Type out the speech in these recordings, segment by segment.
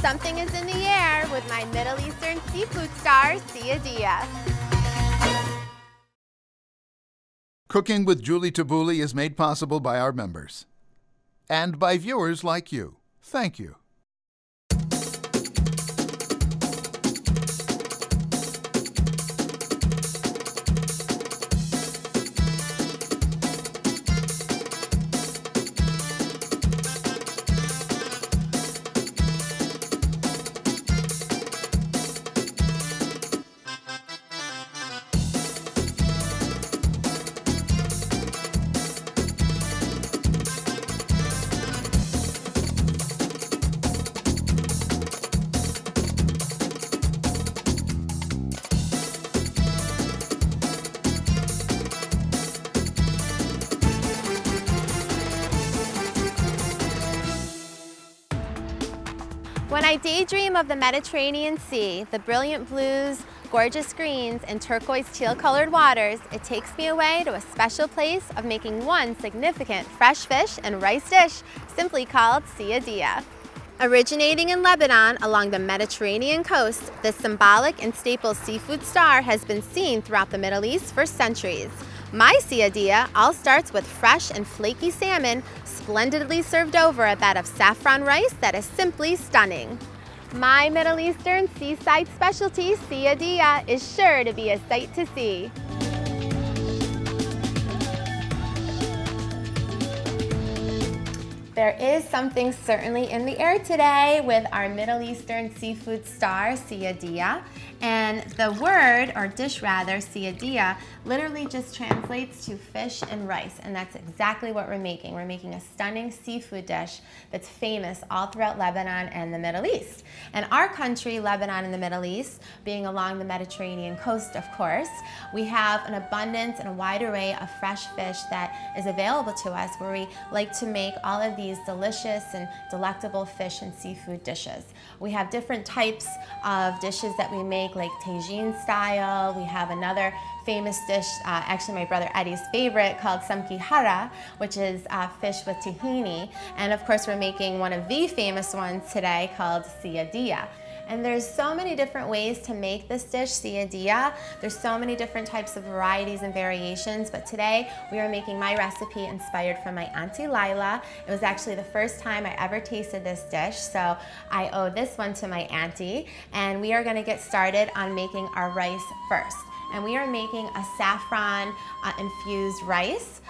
something is in the air with my Middle Eastern seafood star, Sayadeyeh. Cooking with Julie Taboulie is made possible by our members and by viewers like you. Thank you. When I daydream of the Mediterranean Sea, the brilliant blues, gorgeous greens, and turquoise teal-colored waters, it takes me away to a special place of making one significant fresh fish and rice dish, simply called Sayadeyeh. Originating in Lebanon along the Mediterranean coast, this symbolic and staple seafood star has been seen throughout the Middle East for centuries. My Sayadeyeh all starts with fresh and flaky salmon, splendidly served over a bed of saffron rice that is simply stunning. My Middle Eastern seaside specialty, Sayadeyeh, is sure to be a sight to see. There is something certainly in the air today with our Middle Eastern seafood star, Sayadeyeh. And the word, or dish rather, Sayadeyeh, literally just translates to fish and rice. And that's exactly what we're making. We're making a stunning seafood dish that's famous all throughout Lebanon and the Middle East. And our country, Lebanon and the Middle East, being along the Mediterranean coast, of course, we have an abundance and a wide array of fresh fish that is available to us, where we like to make all of these delicious and delectable fish and seafood dishes. We have different types of dishes that we make, like tagine style. We have another famous dish, actually my brother Eddie's favorite, called samki hara, which is fish with tahini. And of course we're making one of the famous ones today called Sayadeyeh. And there's so many different ways to make this dish, Sayadeyeh. There's so many different types of varieties and variations, but today we are making my recipe inspired from my Auntie Lila. It was actually the first time I ever tasted this dish, so I owe this one to my auntie. And we are gonna get started on making our rice first. And we are making a saffron infused rice.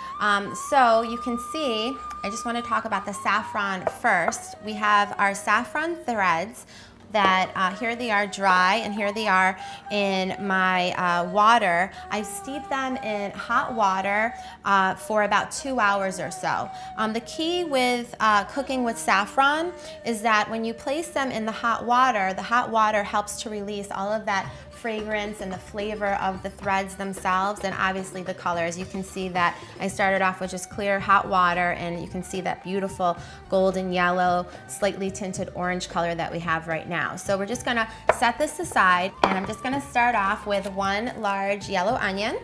So you can see, I just wanna talk about the saffron first. We have our saffron threads that here they are dry, and here they are in my water. I steep them in hot water for about 2 hours or so. The key with cooking with saffron is that when you place them in the hot water helps to release all of that fragrance and the flavor of the threads themselves, and obviously the colors. You can see that I started off with just clear hot water, and you can see that beautiful golden yellow, slightly tinted orange color that we have right now. So we're just gonna set this aside, and I'm just gonna start off with one large yellow onion.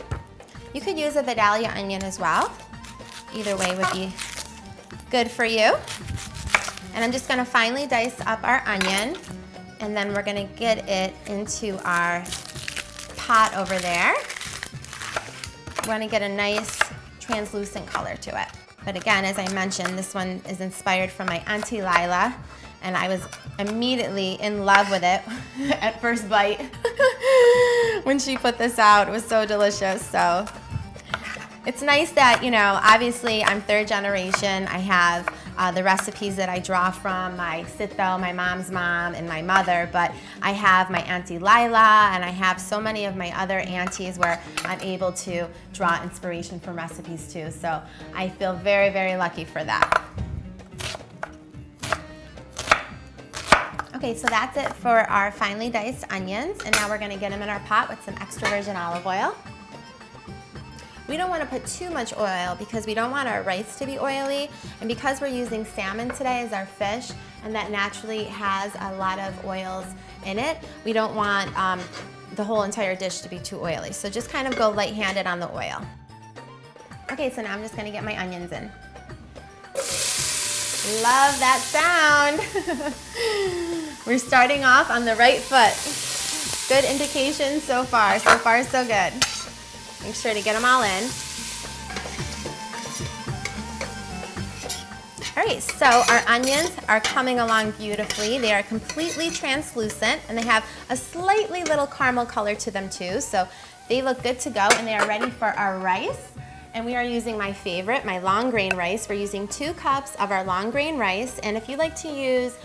You could use a Vidalia onion as well. Either way would be good for you. And I'm just gonna finely dice up our onion, and then we're gonna get it into our pot over there. We're gonna get a nice translucent color to it. But again, as I mentioned, this one is inspired from my Auntie Lila, and I was immediately in love with it at first bite. When she put this out, it was so delicious. So it's nice that, you know, obviously I'm third generation. I have the recipes that I draw from my sitho, my mom's mom, and my mother, but I have my Auntie Lila, and I have so many of my other aunties where I'm able to draw inspiration from recipes too. So I feel very, very lucky for that. Okay, so that's it for our finely diced onions, and now we're gonna get them in our pot with some extra virgin olive oil. We don't want to put too much oil because we don't want our rice to be oily, and because we're using salmon today as our fish, and that naturally has a lot of oils in it, we don't want the whole entire dish to be too oily. So just kind of go light-handed on the oil. Okay, so now I'm just gonna get my onions in. Love that sound. We're starting off on the right foot. Good indication so far. So far, so good. Make sure to get them all in. All right, so our onions are coming along beautifully. They are completely translucent and they have a slightly little caramel color to them too. So they look good to go and they are ready for our rice. And we are using my favorite, my long grain rice. We're using 2 cups of our long grain rice. And if you like to use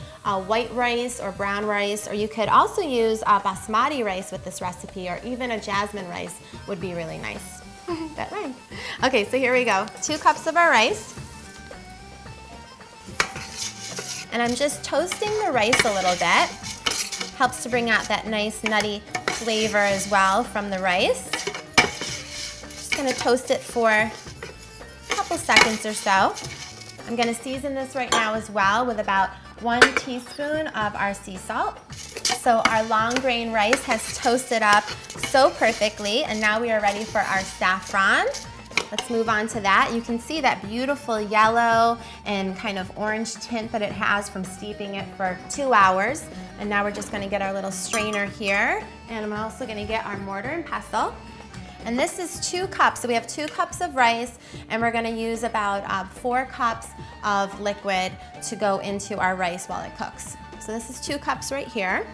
white rice or brown rice, or you could also use basmati rice with this recipe, or even a jasmine rice would be really nice. That rhymed. Okay, so here we go. 2 cups of our rice. And I'm just toasting the rice a little bit. Helps to bring out that nice nutty flavor as well from the rice. Going to toast it for a couple seconds or so. I'm going to season this right now as well with about 1 teaspoon of our sea salt. So our long grain rice has toasted up so perfectly, and now we are ready for our saffron. Let's move on to that. You can see that beautiful yellow and kind of orange tint that it has from steeping it for 2 hours. And now we're just going to get our little strainer here, and I'm also going to get our mortar and pestle. And this is 2 cups, so we have 2 cups of rice, and we're gonna use about 4 cups of liquid to go into our rice while it cooks. So this is 2 cups right here.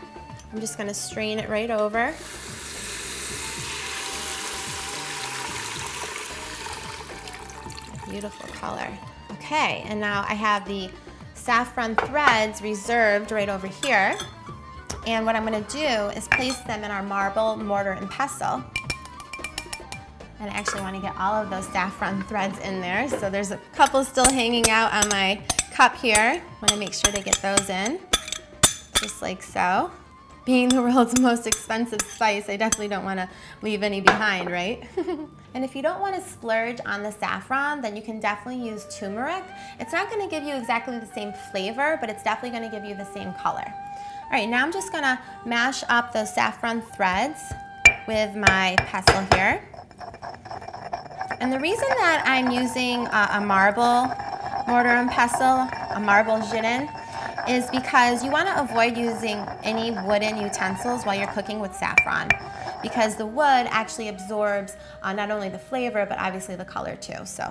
I'm just gonna strain it right over. Beautiful color. Okay, and now I have the saffron threads reserved right over here. And what I'm gonna do is place them in our marble mortar and pestle. And I actually want to get all of those saffron threads in there. So there's a couple still hanging out on my cup here. I want to make sure to get those in, just like so. Being the world's most expensive spice, I definitely don't want to leave any behind, right? And if you don't want to splurge on the saffron, then you can definitely use turmeric. It's not going to give you exactly the same flavor, but it's definitely going to give you the same color. All right, now I'm just going to mash up those saffron threads with my pestle here. And the reason that I'm using a marble mortar and pestle, a marble jiren, is because you want to avoid using any wooden utensils while you're cooking with saffron, because the wood actually absorbs not only the flavor, but obviously the color too. So,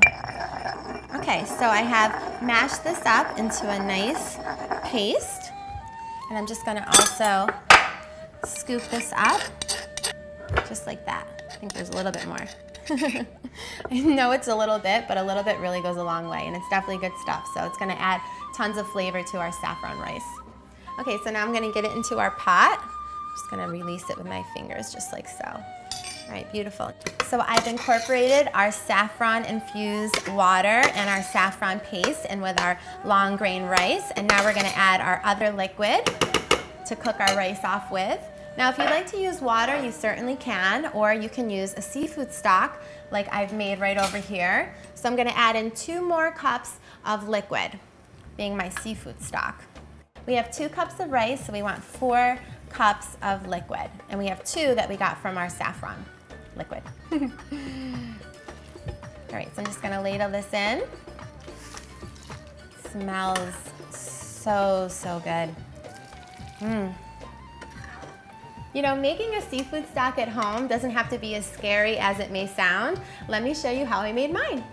okay, so I have mashed this up into a nice paste, and I'm just going to also scoop this up, just like that. I think there's a little bit more. I know it's a little bit, but a little bit really goes a long way, and it's definitely good stuff. So it's going to add tons of flavor to our saffron rice. Okay, so now I'm going to get it into our pot. I'm just going to release it with my fingers, just like so. All right, beautiful. So I've incorporated our saffron infused water and our saffron paste in with our long grain rice, and now we're going to add our other liquid to cook our rice off with. Now, if you'd like to use water, you certainly can, or you can use a seafood stock like I've made right over here. So I'm going to add in 2 more cups of liquid, being my seafood stock. We have 2 cups of rice, so we want 4 cups of liquid, and we have 2 that we got from our saffron liquid. All right, so I'm just going to ladle this in. Smells so, so good. You know, making a seafood stock at home doesn't have to be as scary as it may sound. Let me show you how I made mine.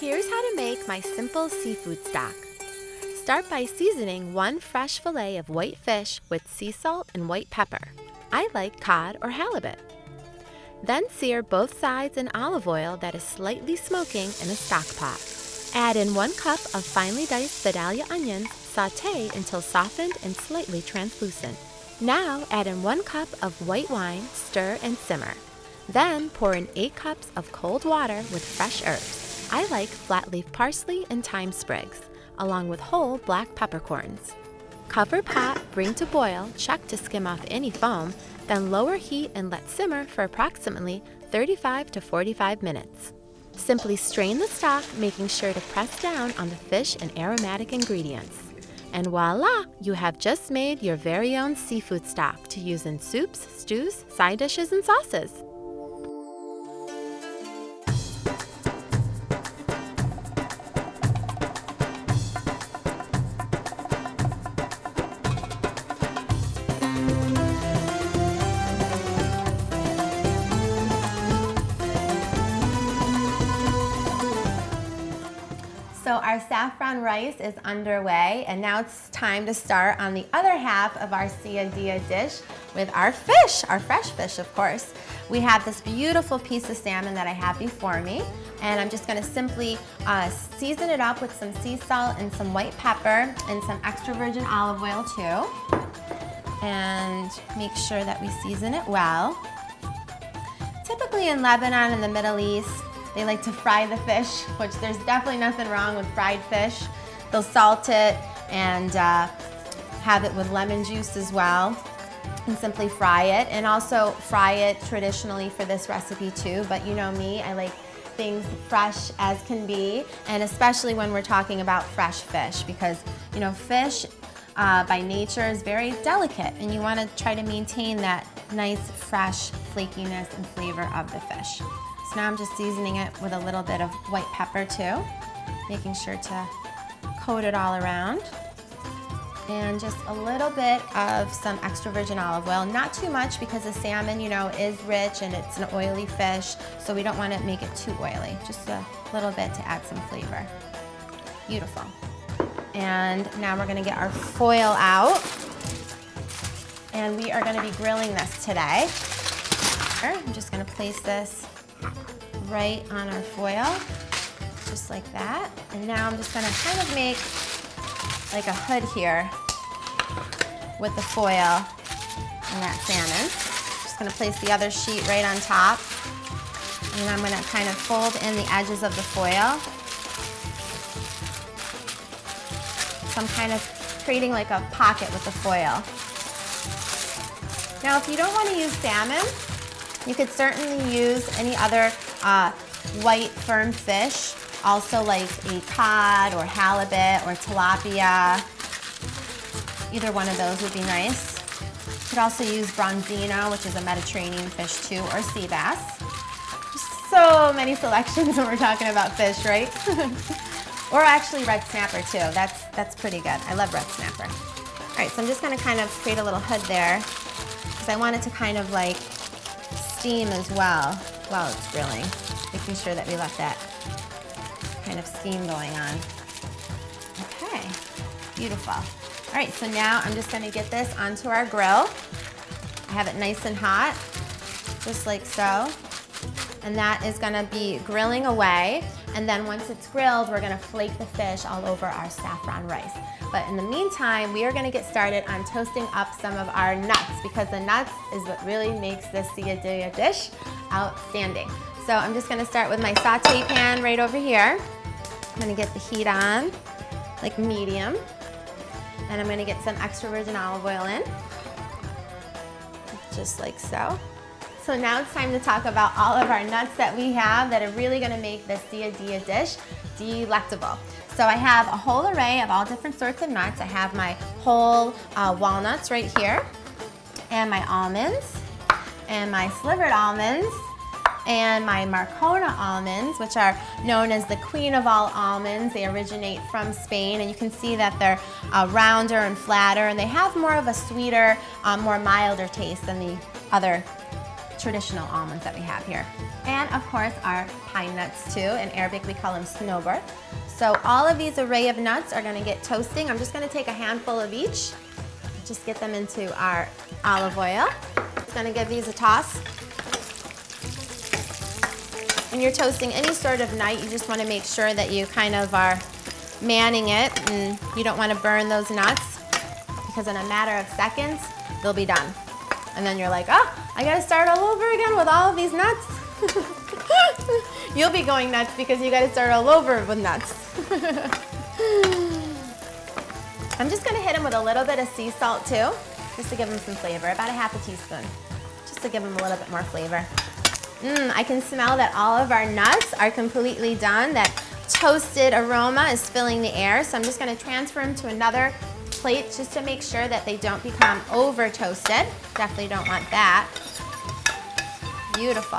Here's how to make my simple seafood stock. Start by seasoning 1 fresh fillet of white fish with sea salt and white pepper. I like cod or halibut. Then sear both sides in olive oil that is slightly smoking in a stock pot. Add in 1 cup of finely diced Vidalia onions, sauté until softened and slightly translucent. Now add in 1 cup of white wine, stir and simmer. Then pour in 8 cups of cold water with fresh herbs. I like flat leaf parsley and thyme sprigs, along with whole black peppercorns. Cover pot, bring to boil, check to skim off any foam, then lower heat and let simmer for approximately 35 to 45 minutes. Simply strain the stock, making sure to press down on the fish and aromatic ingredients. And voila, you have just made your very own seafood stock to use in soups, stews, side dishes, and sauces. So our saffron rice is underway, and now it's time to start on the other half of our sayadeyeh dish with our fish, our fresh fish, of course. We have this beautiful piece of salmon that I have before me, and I'm just gonna simply season it up with some sea salt and some white pepper and some extra virgin olive oil too. And make sure that we season it well. Typically in Lebanon and the Middle East, they like to fry the fish, which there's definitely nothing wrong with fried fish. They'll salt it and have it with lemon juice as well, and simply fry it, and also fry it traditionally for this recipe too. But you know me, I like things fresh as can be, and especially when we're talking about fresh fish, because you know, fish by nature is very delicate, and you want to try to maintain that nice fresh flakiness and flavor of the fish. So now I'm just seasoning it with a little bit of white pepper too, making sure to coat it all around. And just a little bit of some extra virgin olive oil, not too much because the salmon, you know, is rich and it's an oily fish, so we don't want to make it too oily. Just a little bit to add some flavor. Beautiful. And now we're gonna get our foil out, and we are gonna be grilling this today. I'm just gonna place this right on our foil, just like that. And now I'm just gonna kind of make like a hood here with the foil and that salmon. Just gonna place the other sheet right on top, and I'm gonna kind of fold in the edges of the foil. So I'm kind of creating like a pocket with the foil. Now, if you don't want to use salmon, you could certainly use any other white firm fish, also like a cod or halibut or tilapia. Either one of those would be nice. You could also use bronzino, which is a Mediterranean fish too, or sea bass. There's so many selections when we're talking about fish, right? Or actually red snapper too. That's pretty good. I love red snapper. All right, so I'm just gonna kind of create a little hood there because I want it to kind of like steam as well while it's grilling, making sure that we let that kind of steam going on. Okay, beautiful. All right, so now I'm just gonna get this onto our grill. I have it nice and hot, just like so. And that is gonna be grilling away. And then once it's grilled, we're gonna flake the fish all over our saffron rice. But in the meantime, we are gonna get started on toasting up some of our nuts, because the nuts is what really makes this sayadeyeh dish outstanding. So I'm just gonna start with my saute pan right over here. I'm gonna get the heat on, like medium. And I'm gonna get some extra virgin olive oil in, just like so. So now it's time to talk about all of our nuts that we have that are really gonna make this sayadeyeh dish delectable. So I have a whole array of all different sorts of nuts. I have my whole walnuts right here, and my almonds, and my slivered almonds, and my Marcona almonds, which are known as the queen of all almonds. They originate from Spain, and you can see that they're rounder and flatter, and they have more of a sweeter, more milder taste than the other traditional almonds that we have here. And of course our pine nuts too. In Arabic we call them snowbur. So all of these array of nuts are gonna get toasting. I'm just gonna take a handful of each, just get them into our olive oil. Just gonna give these a toss. When you're toasting any sort of nut, you just wanna make sure that you kind of are manning it, and you don't wanna burn those nuts, because in a matter of seconds, they'll be done. And then you're like, oh, I gotta start all over again with all of these nuts. You'll be going nuts because you gotta start all over with nuts. I'm just gonna hit them with a little bit of sea salt too, just to give them some flavor, about a half a teaspoon, just to give them a little bit more flavor. I can smell that all of our nuts are completely done. That toasted aroma is filling the air, so I'm just gonna transfer them to another plate just to make sure that they don't become over toasted. Definitely don't want that. Beautiful.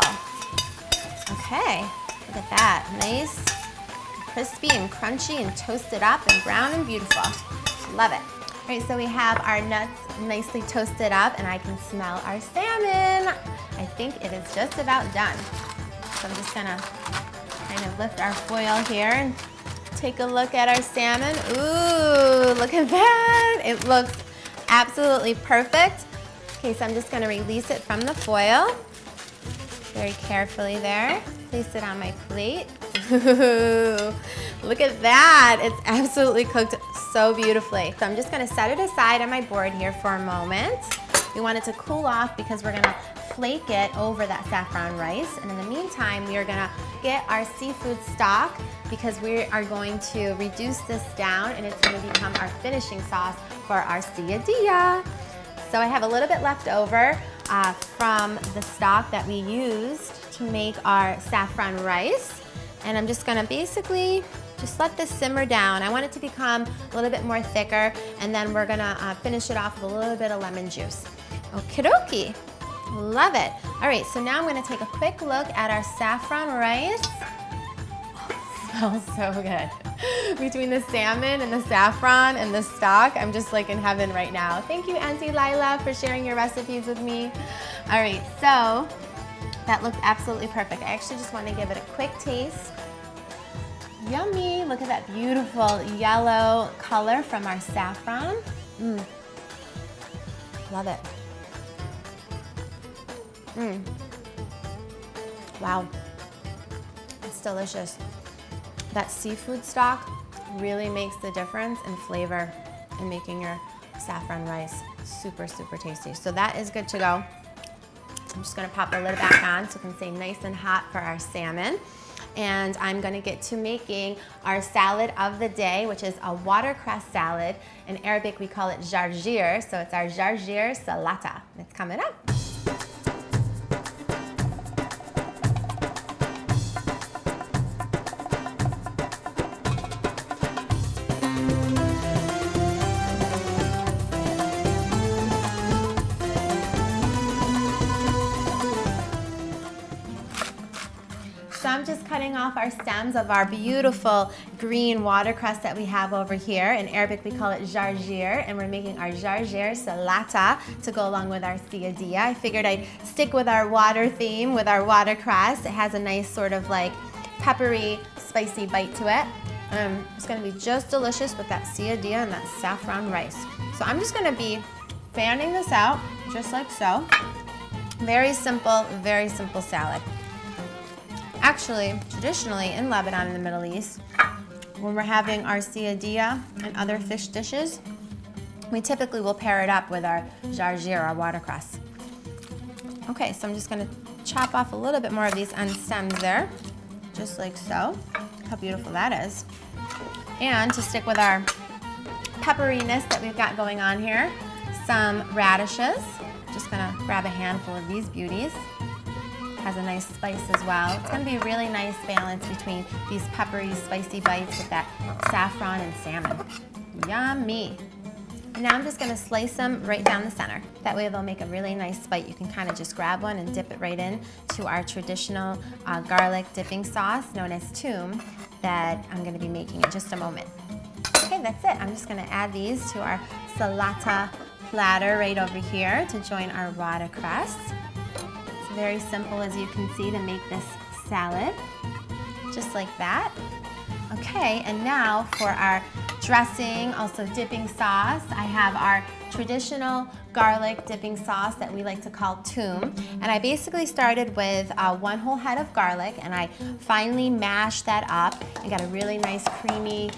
Okay, look at that. Nice, crispy and crunchy and toasted up and brown and beautiful. Love it. All right, so we have our nuts nicely toasted up, and I can smell our salmon. I think it is just about done. So I'm just gonna kind of lift our foil here and Take a look at our salmon. Ooh, look at that. It looks absolutely perfect. Okay, so I'm just gonna release it from the foil. Very carefully there. Place it on my plate. Ooh, look at that. It's absolutely cooked so beautifully. So I'm just gonna set it aside on my board here for a moment. We want it to cool off because we're gonna flake it over that saffron rice. And in the meantime, we are gonna get our seafood stock because we are going to reduce this down and it's gonna become our finishing sauce for our sayadeyeh. So I have a little bit left over from the stock that we used to make our saffron rice. And I'm just gonna basically just let this simmer down. I want it to become a little bit more thicker, and then we're gonna finish it off with a little bit of lemon juice. Okie dokie, love it. All right, so now I'm gonna take a quick look at our saffron rice. Oh, smells so good. Between the salmon and the saffron and the stock, I'm just like in heaven right now. Thank you, Auntie Lila, for sharing your recipes with me. All right, so that looks absolutely perfect. I actually just want to give it a quick taste. Yummy, look at that beautiful yellow color from our saffron. Love it. Wow, it's delicious. That seafood stock really makes the difference in flavor in making your saffron rice super, super tasty. So that is good to go. I'm just gonna pop the lid back on so it can stay nice and hot for our salmon. And I'm gonna get to making our salad of the day, which is a watercress salad. In Arabic, we call it jarjir, so it's our jarjir salata. It's coming up. So I'm just cutting off our stems of our beautiful green watercress that we have over here. In Arabic, we call it jarjir, and we're making our jarjir salata to go along with our sayadeyeh. I figured I'd stick with our water theme with our watercress. It has a nice sort of like peppery, spicy bite to it. It's gonna be just delicious with that sayadeyeh and that saffron rice. So I'm just gonna be fanning this out, just like so. Very simple salad. Actually, traditionally in Lebanon in the Middle East, when we're having our sayadeyeh and other fish dishes, we typically will pair it up with our jarjir, our watercress. Okay, so I'm just gonna chop off a little bit more of these end stems there, just like so. How beautiful that is. And to stick with our pepperiness that we've got going on here, some radishes. Just gonna grab a handful of these beauties. Has a nice spice as well. It's gonna be a really nice balance between these peppery, spicy bites with that saffron and salmon. Yummy. And now I'm just gonna slice them right down the center. That way they'll make a really nice bite. You can kind of just grab one and dip it right in to our traditional garlic dipping sauce known as toum that I'm gonna be making in just a moment. Okay, that's it. I'm just gonna add these to our salata platter right over here to join our watercress. Very simple, as you can see, to make this salad, just like that. Okay, and now for our dressing, also dipping sauce, I have our traditional garlic dipping sauce that we like to call toum. And I basically started with 1 whole head of garlic, and I finely mashed that up and got a really nice creamy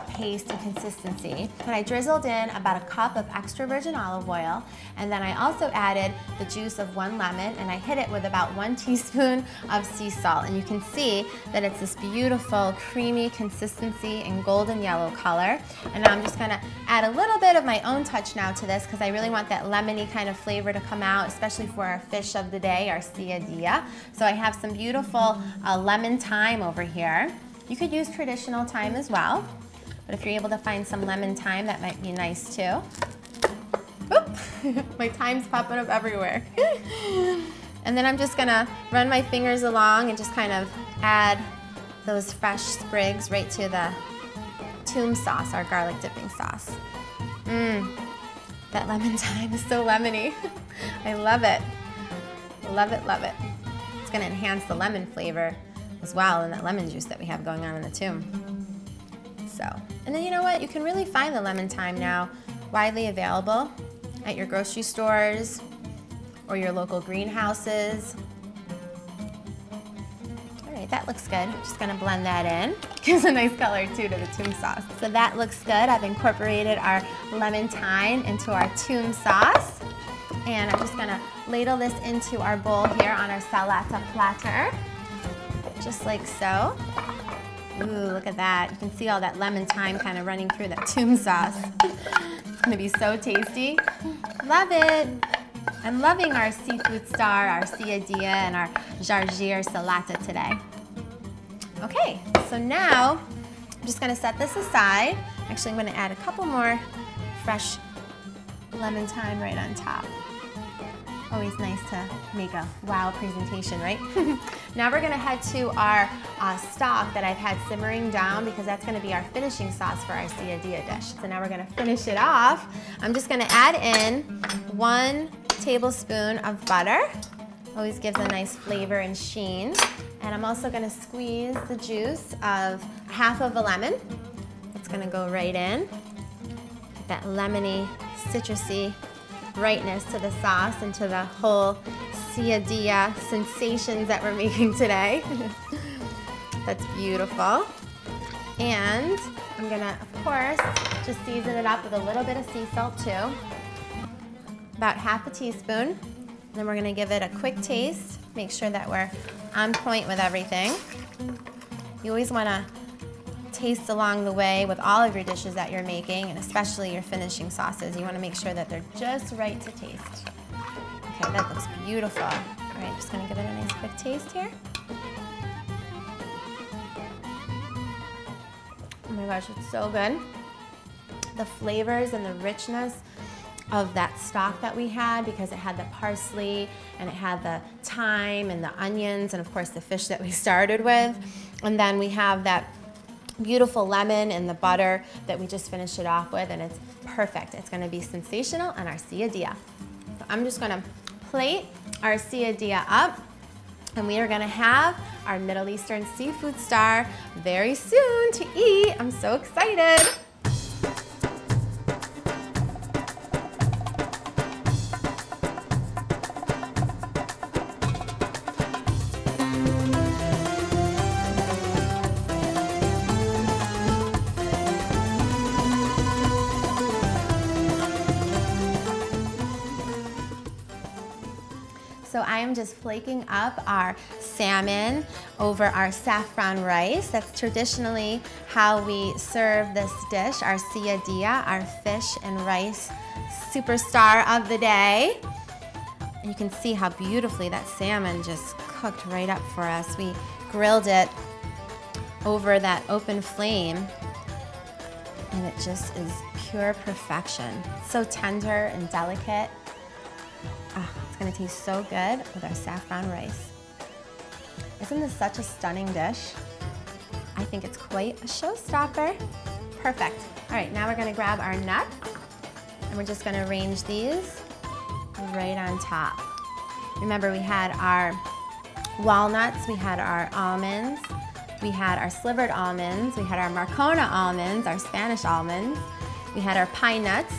paste and consistency. And I drizzled in about a cup of extra virgin olive oil, and then I also added the juice of 1 lemon, and I hit it with about 1 teaspoon of sea salt. And you can see that it's this beautiful creamy consistency and golden yellow color. And now I'm just gonna add a little bit of my own touch now to this because I really want that lemony kind of flavor to come out, especially for our fish of the day, our sayadeyeh. So I have some beautiful lemon thyme over here. You could use traditional thyme as well, but if you're able to find some lemon thyme, that might be nice too. Oop, my thyme's popping up everywhere. And then I'm just gonna run my fingers along and just kind of add those fresh sprigs right to the toum sauce, our garlic dipping sauce. That lemon thyme is so lemony. I love it. Love it, love it. It's gonna enhance the lemon flavor as well and that lemon juice that we have going on in the toum. so. And then you know what? You can really find the lemon thyme now widely available at your grocery stores or your local greenhouses. All right, that looks good. I'm just gonna blend that in. Gives a nice color too to the toom sauce. So that looks good. I've incorporated our lemon thyme into our toom sauce. And I'm just gonna ladle this into our bowl here on our salata platter, just like so. Ooh, look at that. You can see all that lemon thyme kind of running through that toom sauce. It's gonna be so tasty. Love it. I'm loving our seafood star, our sayadeyeh, and our jarjir salata today. Okay, so now I'm just gonna set this aside. Actually, I'm gonna add a couple more fresh lemon thyme right on top. Always nice to make a wow presentation, right? Now we're gonna head to our stock that I've had simmering down because that's gonna be our finishing sauce for our sayadeyeh dish. So now we're gonna finish it off. I'm just gonna add in 1 tablespoon of butter. Always gives a nice flavor and sheen. And I'm also gonna squeeze the juice of half of a lemon. It's gonna go right in. That lemony, citrusy brightness to the sauce and to the whole sayadeyeh sensations that we're making today. That's beautiful. And I'm gonna, of course, just season it up with a little bit of sea salt too. About half a teaspoon. Then we're gonna give it a quick taste. Make sure that we're on point with everything. You always wanna taste along the way with all of your dishes that you're making, and especially your finishing sauces. You want to make sure that they're just right to taste. Okay, that looks beautiful. All right, just gonna give it a nice quick taste here. Oh my gosh, it's so good. The flavors and the richness of that stock that we had, because it had the parsley and it had the thyme and the onions and of course the fish that we started with. And then we have that beautiful lemon and the butter that we just finished it off with, and it's perfect. It's gonna be sensational on our sayadeyeh. So I'm just gonna plate our sayadeyeh up, and we are gonna have our Middle Eastern seafood star very soon to eat. I'm so excited. So I am just flaking up our salmon over our saffron rice. That's traditionally how we serve this dish, our sayadeyeh, our fish and rice superstar of the day. And you can see how beautifully that salmon just cooked right up for us. We grilled it over that open flame, and it just is pure perfection. So tender and delicate. Oh, it's gonna taste so good with our saffron rice. Isn't this such a stunning dish? I think it's quite a showstopper. Perfect. All right, now we're gonna grab our nuts, and we're just gonna arrange these right on top. Remember, we had our walnuts, we had our almonds, we had our slivered almonds, we had our Marcona almonds, our Spanish almonds, we had our pine nuts,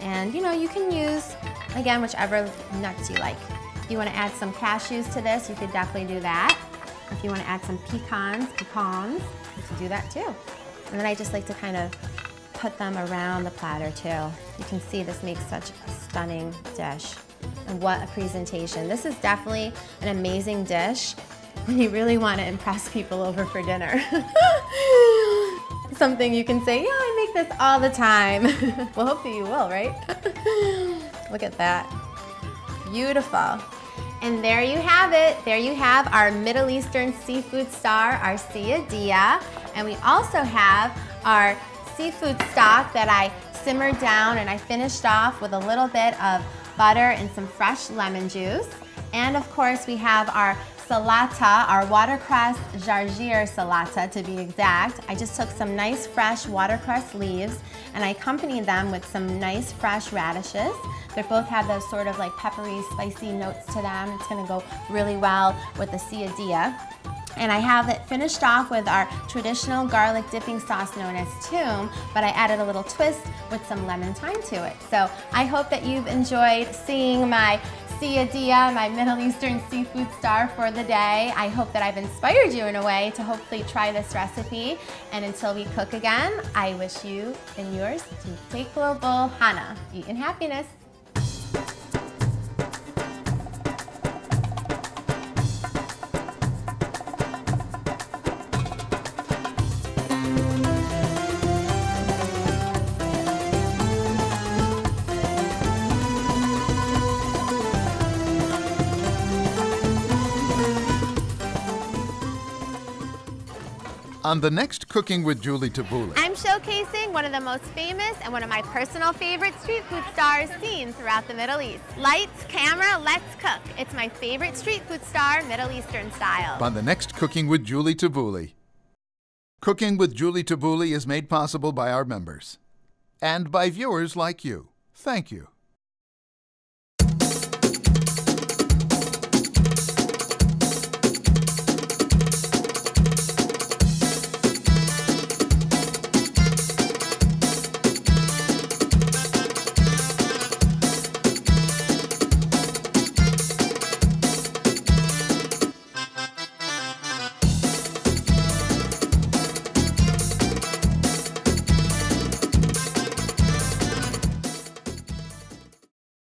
and you know, you can use, again, whichever nuts you like. If you want to add some cashews to this, you could definitely do that. If you want to add some pecans, you can do that too. And then I just like to kind of put them around the platter too. You can see this makes such a stunning dish. And what a presentation. This is definitely an amazing dish when you really want to impress people over for dinner. Something you can say, yeah, I make this all the time. Well, hopefully you will, right? Look at that. Beautiful. And there you have it. There you have our Middle Eastern seafood star, our sayadeyeh. And we also have our seafood stock that I simmered down, and I finished off with a little bit of butter and some fresh lemon juice. And of course, we have our salata, our watercress jarjir salata to be exact. I just took some nice fresh watercress leaves and I accompanied them with some nice fresh radishes. They both have those sort of like peppery, spicy notes to them. It's gonna go really well with the sayadeyeh. And I have it finished off with our traditional garlic dipping sauce known as toom, but I added a little twist with some lemon thyme to it. So I hope that you've enjoyed seeing my Sayadeyeh, my Middle Eastern seafood star for the day. I hope that I've inspired you in a way to hopefully try this recipe. And until we cook again, I wish you and yours to take global Hana. Eat in happiness. On the next Cooking with Julie Taboulie, I'm showcasing one of the most famous and one of my personal favorite street food stars seen throughout the Middle East. Lights, camera, let's cook. It's my favorite street food star, Middle Eastern style. on the next Cooking with Julie Taboulie. Cooking with Julie Taboulie is made possible by our members and by viewers like you. Thank you.